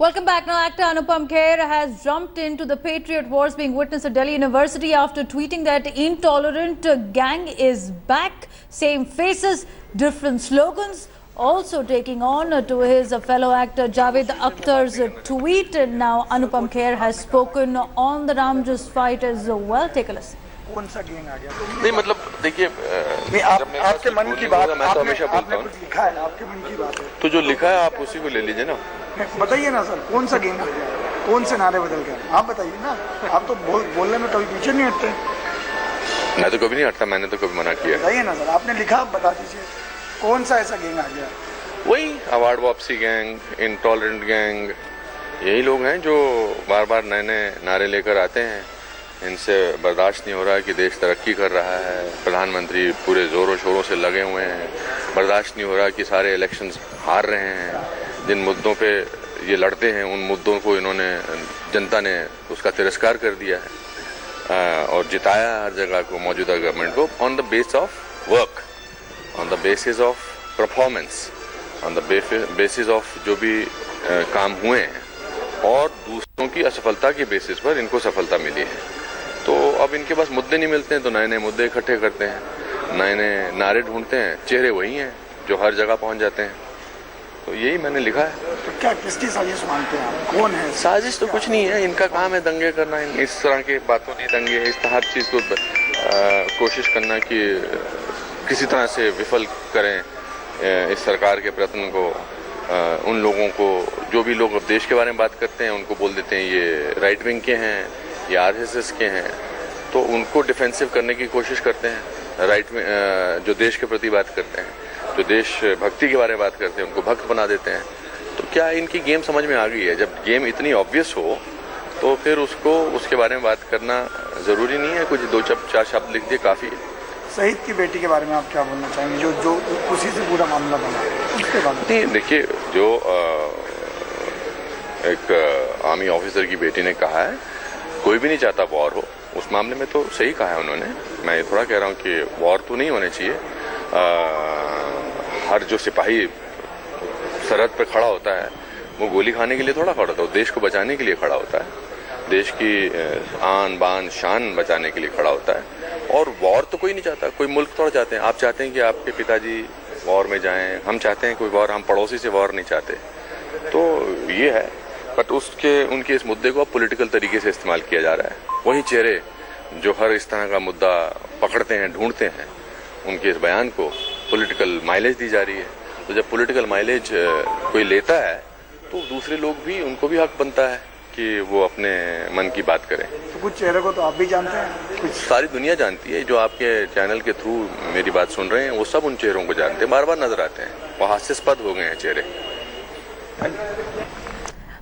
Welcome back. Now, actor Anupam Kher has jumped into the patriot wars being witnessed at Delhi University after tweeting that intolerant gang is back. Same faces, different slogans. Also taking on to his fellow actor Javed Akhtar's tweet. And now Anupam Kher has spoken on the Ramjas fight as well. Take a listen. कौन सा gang आ गया? नहीं मतलब देखिए आपके मन की बात मैं तो हमेशा बोलता हूँ लिखा है ना, आपके मन की बात है तो जो लिखा है आप उसी को ले लीजिए ना। बताइए ना सर, कौन सा गैंग आ गया, कौन से नारे बदल गए, आप बताइए ना। आप तो बोलने में कभी पीछे नहीं हटते। मैं तो कभी नहीं हटता, मैंने तो कभी मना किया। बताइए ना सर, आपने लिखा, आप बता दीजिए कौन सा ऐसा गैंग आ गया। वही अवार्ड वापसी गैंग, इंटॉलरेंट गैंग, यही लोग हैं जो बार बार नए नए नारे लेकर आते हैं। इनसे बर्दाश्त नहीं हो रहा है कि देश तरक्की कर रहा है, प्रधानमंत्री पूरे ज़ोरों शोरों से लगे हुए हैं। बर्दाश्त नहीं हो रहा कि सारे इलेक्शंस हार रहे हैं। जिन मुद्दों पे ये लड़ते हैं उन मुद्दों को इन्होंने, जनता ने उसका तिरस्कार कर दिया है और जिताया हर जगह को, मौजूदा गवर्नमेंट को, on the base of work, on the basis of performance, on the basis of जो भी काम हुए हैं और दूसरों की असफलता के बेसिस पर इनको सफलता मिली है। तो अब इनके पास मुद्दे नहीं मिलते हैं तो नए नए मुद्दे इकट्ठे करते हैं, नए नए नारे ढूंढते हैं। चेहरे वही हैं जो हर जगह पहुंच जाते हैं। तो यही मैंने लिखा है। तो क्या किसकी साजिश मानते हैं आप, कौन है? साजिश तो कुछ नहीं है, इनका काम है दंगे करना। इस तरह के बातों नहीं, दंगे, इस हर चीज़ को कोशिश करना कि किसी तरह से विफल करें इस सरकार के प्रयत्न को। उन लोगों को, जो भी लोग देश के बारे में बात करते हैं, उनको बोल देते हैं ये राइट विंग के हैं या आरएसएस के हैं, तो उनको डिफेंसिव करने की कोशिश करते हैं। राइट में जो देश के प्रति बात करते हैं, जो देश भक्ति के बारे में बात करते हैं, उनको भक्त बना देते हैं। तो क्या इनकी गेम समझ में आ गई है? जब गेम इतनी ऑब्वियस हो तो फिर उसके बारे में बात करना ज़रूरी नहीं है। कुछ दो चार शब्द लिख दिए काफ़ी है। शहीद की बेटी के बारे में आप क्या बोलना चाहेंगे, जो उसी से पूरा मामला बना उसके बारे में? नहीं, देखिए, जो एक आर्मी ऑफिसर की बेटी ने कहा है, कोई भी नहीं चाहता वॉर हो। उस मामले में तो सही कहा है उन्होंने। मैं ये थोड़ा कह रहा हूँ कि वॉर तो नहीं होने चाहिए। हर जो सिपाही सरहद पे खड़ा होता है वो गोली खाने के लिए थोड़ा खड़ा होता है, वो देश को बचाने के लिए खड़ा होता है, देश की आन बान शान बचाने के लिए खड़ा होता है। और वॉर तो कोई नहीं चाहता, कोई मुल्क थोड़ा चाहते हैं। आप चाहते हैं कि आपके पिताजी वॉर में जाएं, हम चाहते हैं कोई वॉर, हम पड़ोसी से वॉर नहीं चाहते। तो ये है, बट उनके इस मुद्दे को अब पॉलिटिकल तरीके से इस्तेमाल किया जा रहा है। वही चेहरे जो हर इस तरह का मुद्दा पकड़ते हैं, ढूंढते हैं, उनके इस बयान को पॉलिटिकल माइलेज दी जा रही है। तो जब पॉलिटिकल माइलेज कोई लेता है तो दूसरे लोग भी, उनको भी हक बनता है कि वो अपने मन की बात करें। तो कुछ चेहरे को तो आप भी जानते हैं, कुछ सारी दुनिया जानती है। जो आपके चैनल के थ्रू मेरी बात सुन रहे हैं वो सब उन चेहरों को जानते हैं, बार बार नजर आते हैं, वो हास्यास्पद हो गए हैं चेहरे।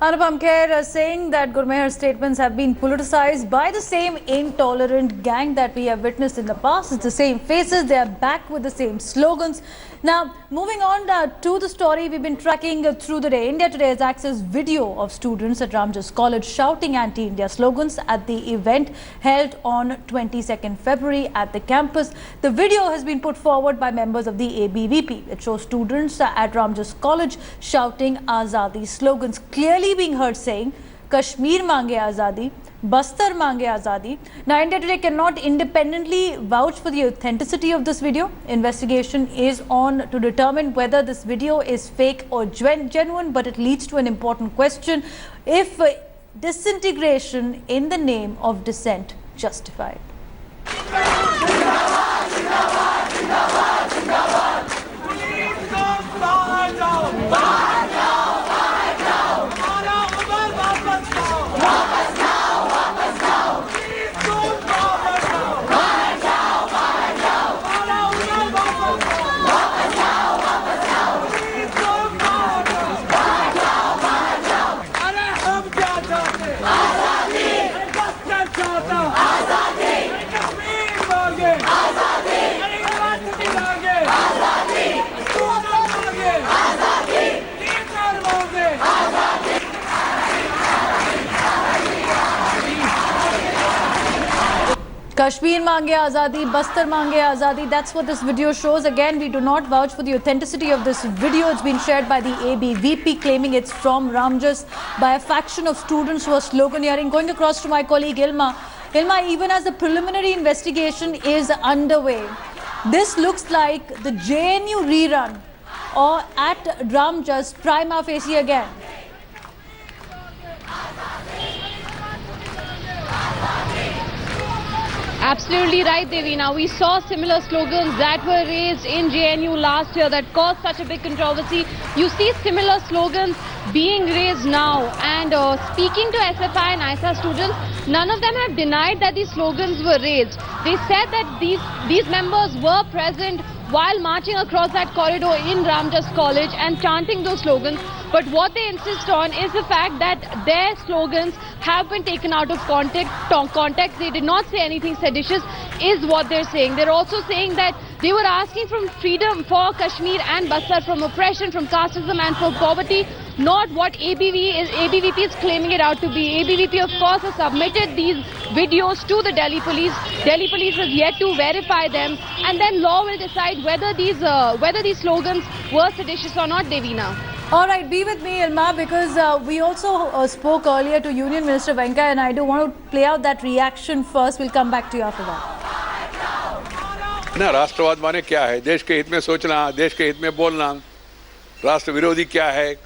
Anupam Kher saying that Gurmehar's statements have been politicized by the same intolerant gang that we have witnessed in the past. It's the same faces, they are back with the same slogans. Now, moving on to the story we've been tracking through the day. India Today has accessed video of students at Ramjas College shouting anti-India slogans at the event held on 22nd February at the campus. The video has been put forward by members of the ABVP. It shows students at Ramjas College shouting Azaadi slogans, clearly being heard saying Kashmir mange Azaadi, Bastar mange Azaadi. Now, India Today cannot independently vouch for the authenticity of this video. Investigation is on to determine whether this video is fake or genuine, but it leads to an important question: if disintegration in the name of dissent justified? Kashmir mange Azaadi, Bastar mange Azaadi. That's what this video shows. Again, we do not vouch for the authenticity of this video. It's been shared by the ABVP, claiming it's from Ramjas by a faction of students who are sloganeering. Going across to my colleague Ilma. Ilma, even as the preliminary investigation is underway, this looks like the JNU rerun or at Ramjas prima facie again. Absolutely right, Devina. We saw similar slogans that were raised in JNU last year that caused such a big controversy. You see similar slogans being raised now. And speaking to SFI and ISA students, none of them have denied that these slogans were raised. They said that these members were present while marching across that corridor in Ramjas College and chanting those slogans. But what they insist on is the fact that their slogans have been taken out of context. They did not say anything seditious, is what they're saying. They're also saying that they were asking for freedom for Kashmir and Bastar, from oppression, from casteism and from poverty, not what ABVP is claiming it out to be. ABVP, of course, has submitted these videos to the Delhi police. Delhi police has yet to verify them, and then law will decide whether these slogans were seditious or not, Devina. All right, be with me, Ilma, because we also spoke earlier to Union Minister Venkaiah Naidu. Want to play out that reaction first. We'll come back to you after that. ना राष्ट्रवाद माने क्या है? देश के हित में सोचना, देश के हित में बोलना। राष्ट्र विरोधी क्या है?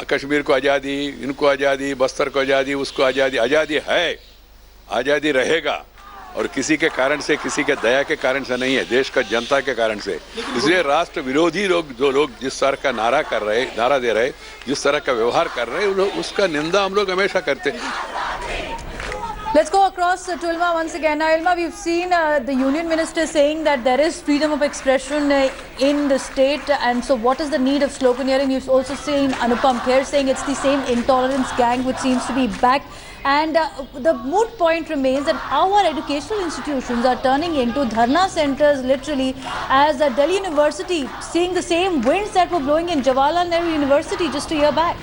कश्मीर को आज़ादी, इनको आज़ादी, बस्तर को आज़ादी, उसको आज़ादी। आज़ादी है, आज़ादी रहेगा, और किसी के कारण से, किसी के दया के कारण से नहीं है, देश का जनता के कारण से। इसलिए राष्ट्र विरोधी लोग, जो लोग जिस तरह का नारा दे रहे, जिस तरह का व्यवहार कर रहे, उसका निंदा हम लोग हमेशा करते हैं। Let's go across to Ilma once again. Now, Ilma, we've seen the Union Minister saying that there is freedom of expression in the state, and so what is the need of sloganeering? You've also seen Anupam Kher saying it's the same intolerance gang which seems to be back. And the moot point remains that our educational institutions are turning into dharna centers, literally, as Delhi University, seeing the same winds that were blowing in Jawaharlal Nehru University just a year back.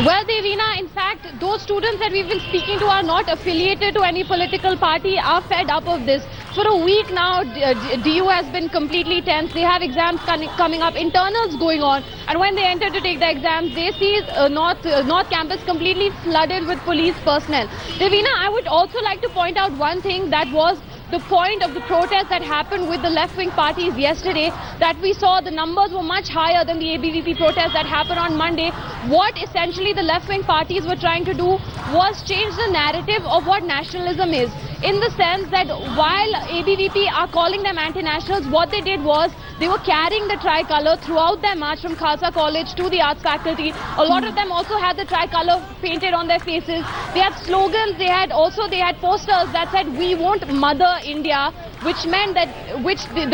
Well, Devina, in fact, those students that we've been speaking to are not affiliated to any political party, are fed up of this. For a week now, DU has been completely tense. They have exams coming up, internals going on, and when they enter to take the exams, they see North Campus completely flooded with police personnel. Devina, I would also like to point out one thing that was the point of the protest that happened with the left-wing parties yesterday, that we saw the numbers were much higher than the ABVP protest that happened on Monday. What essentially the left-wing parties were trying to do was change the narrative of what nationalism is, in the sense that while ABVP are calling them anti-nationals, what they did was they were carrying the tricolour throughout their march from Khalsa College to the arts faculty. A lot of them also had the tricolour painted on their faces. They had slogans, they had posters that said, "We won't mother India," which meant that,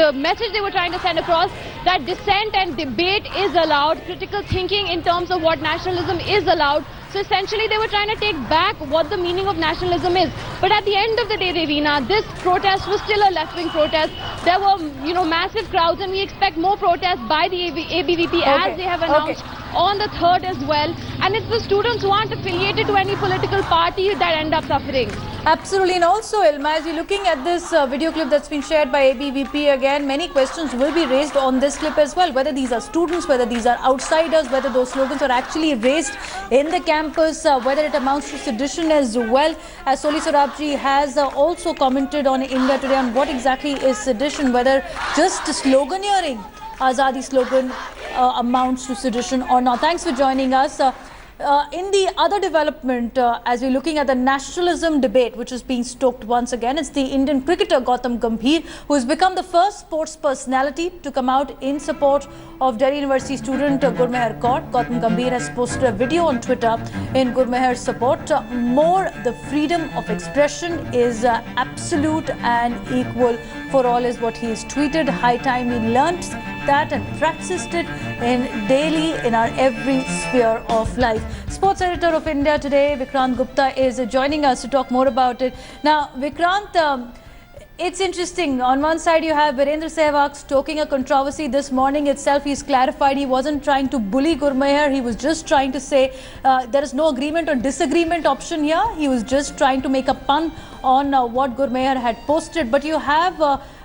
the message they were trying to send across, that dissent and debate is allowed, critical thinking in terms of what nationalism is allowed. So essentially they were trying to take back what the meaning of nationalism is. But at the end of the day, Devina, this protest was still a left-wing protest. There were, massive crowds, and we expect more protests by the ABVP as they have announced on the 3rd as well. And it's the students who aren't affiliated to any political party that end up suffering. Absolutely. And also, Ilma, as you're looking at this video clip that's been shared by ABVP, again, many questions will be raised on this clip as well. Whether these are students, whether these are outsiders, whether those slogans are actually raised in the campus, whether it amounts to sedition as well. As Soli Sorabji has also commented on India Today on what exactly is sedition, whether just sloganeering, Azaadi slogan, amounts to sedition or not. Thanks for joining us. In the other development, as we're looking at the nationalism debate, which is being stoked once again, it's the Indian cricketer Gautam Gambhir, who has become the first sports personality to come out in support of Delhi University student Gurmeher Kaur. Gautam Gambhir has posted a video on Twitter in Gurmeher's support. More, the freedom of expression is absolute and equal for all, is what he has tweeted. High time we learnt that and practiced it daily in our every sphere of life. Sports editor of India Today, Vikrant Gupta, is joining us to talk more about it. Now, Vikrant, It's interesting. On one side, you have Virendra Sehwag stoking a controversy this morning itself. He's clarified he wasn't trying to bully Gurmehar. He was just trying to say there is no agreement or disagreement option here. He was just trying to make a pun on what Gurmehar had posted. But you have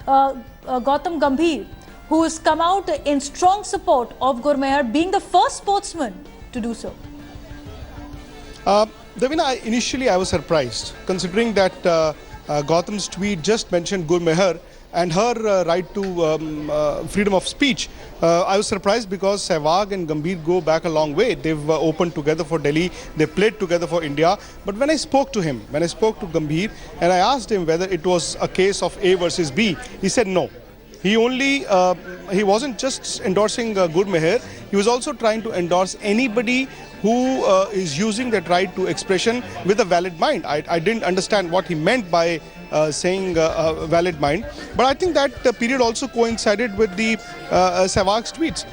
Gautam Gambhir, who has come out in strong support of Gurmehar, being the first sportsman to do so. Davina, initially I was surprised, considering that Gautam's tweet just mentioned Gurmehar and her right to freedom of speech. I was surprised because Sehwag and Gambhir go back a long way. They've opened together for Delhi, they played together for India. But when I spoke to him, when I spoke to Gambhir, and I asked him whether it was a case of A versus B, he said no. He wasn't just endorsing Gurmehar, he was also trying to endorse anybody who is using that right to expression with a valid mind. I didn't understand what he meant by saying valid mind, but I think that period also coincided with the Sehwag's tweets.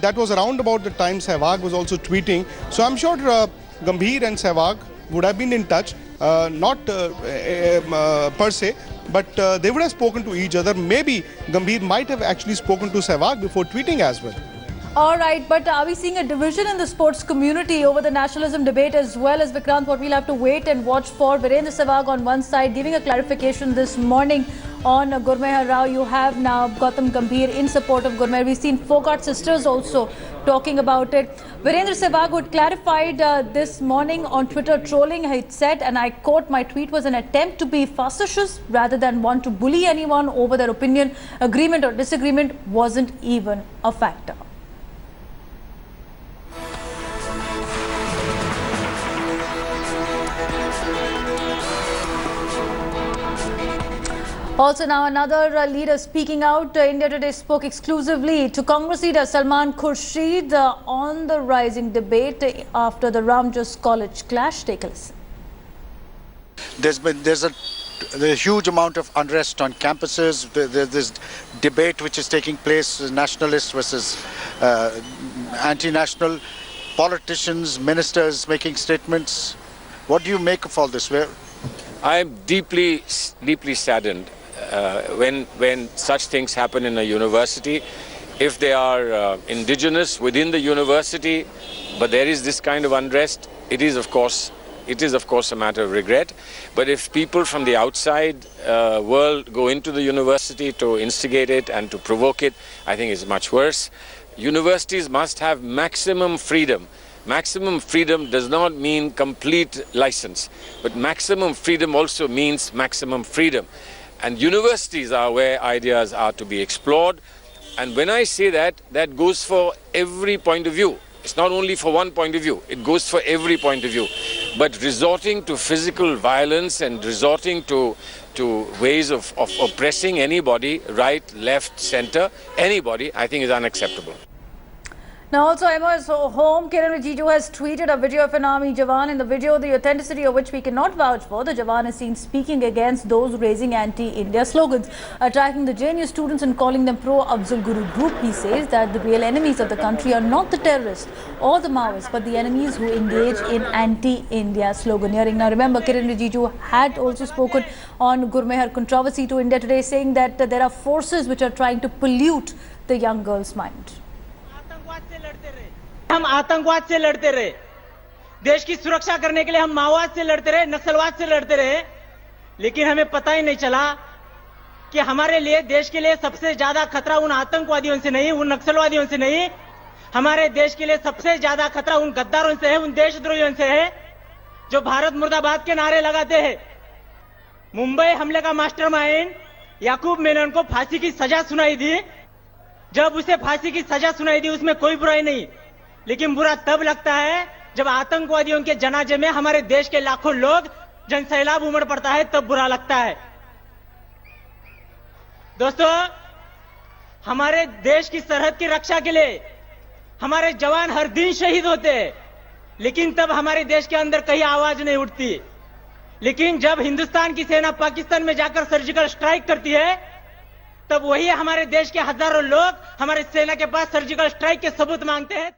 That was around about the time Sehwag was also tweeting. So I'm sure Gambhir and Sehwag would have been in touch, not per se, but they would have spoken to each other. Maybe Gambhir might have actually spoken to Sehwag before tweeting as well. All right, but are we seeing a division in the sports community over the nationalism debate as well? As Vikrant, what we'll have to wait and watch for. Virendra Sehwag on one side giving a clarification this morning on Gurmehar Rao. You have now Gautam Gambhir in support of Gurmehar. We've seen Fogart sisters also talking about it. Virendra Sehwag would clarified this morning on Twitter trolling. He said, and I quote, "My tweet was an attempt to be facetious rather than want to bully anyone over their opinion. Agreement or disagreement wasn't even a factor." Also now another leader speaking out. India Today spoke exclusively to Congress leader Salman Khurshid on the rising debate after the Ramjas College clash. Take a listen. There's a huge amount of unrest on campuses. There's this debate which is taking place, nationalist versus anti-national, politicians, ministers making statements. What do you make of all this? I am deeply saddened when such things happen in a university. If they are indigenous within the university, but there is this kind of unrest, it is of course a matter of regret. But if people from the outside world go into the university to instigate it and to provoke it, I think it's much worse. Universities must have maximum freedom. Maximum freedom does not mean complete license, but maximum freedom also means maximum freedom. And universities are where ideas are to be explored. And when I say that, that goes for every point of view. It's not only for one point of view, it goes for every point of view. But resorting to physical violence and resorting to ways of oppressing anybody, right, left, center, anybody, I think is unacceptable. Now also Emma's home, Kiran Rijiju has tweeted a video of an army Jawan. In the video, the authenticity of which we cannot vouch for, the Jawan is seen speaking against those raising anti-India slogans, attacking the JNU students and calling them pro-Afzal Guru group. He says that the real enemies of the country are not the terrorists or the Maoists, but the enemies who engage in anti-India sloganeering. Now remember, Kiran Rijiju had also spoken on Gurmehar controversy to India Today, saying that there are forces which are trying to pollute the young girl's mind. हम आतंकवाद से लड़ते रहे, देश की सुरक्षा करने के लिए हम माओवाद से लड़ते रहे, नक्सलवाद से लड़ते रहे, लेकिन हमें पता ही नहीं चला कि हमारे लिए, देश के लिए सबसे ज्यादा खतरा उन आतंकवादियों से नहीं, उन नक्सलवादियों से नहीं, हमारे देश के लिए सबसे ज्यादा खतरा उन गद्दारों से है, उन देशद्रोहियों से है जो भारत मुर्दाबाद के नारे लगाते हैं। मुंबई हमले का मास्टरमाइंड याकूब मेनन को फांसी की सजा सुनाई दी। जब उसे फांसी की सजा सुनाई दी, उसमें कोई बुराई नहीं, लेकिन बुरा तब लगता है जब आतंकवादियों के जनाजे में हमारे देश के लाखों लोग जनसैलाब उमड़ पड़ता है, तब बुरा लगता है। दोस्तों, हमारे देश की सरहद की रक्षा के लिए हमारे जवान हर दिन शहीद होते हैं, लेकिन तब हमारे देश के अंदर कहीं आवाज नहीं उठती। लेकिन जब हिंदुस्तान की सेना पाकिस्तान में जाकर सर्जिकल स्ट्राइक करती है, तब वही हमारे देश के हजारों लोग हमारे सेना के पास सर्जिकल स्ट्राइक के सबूत मांगते हैं।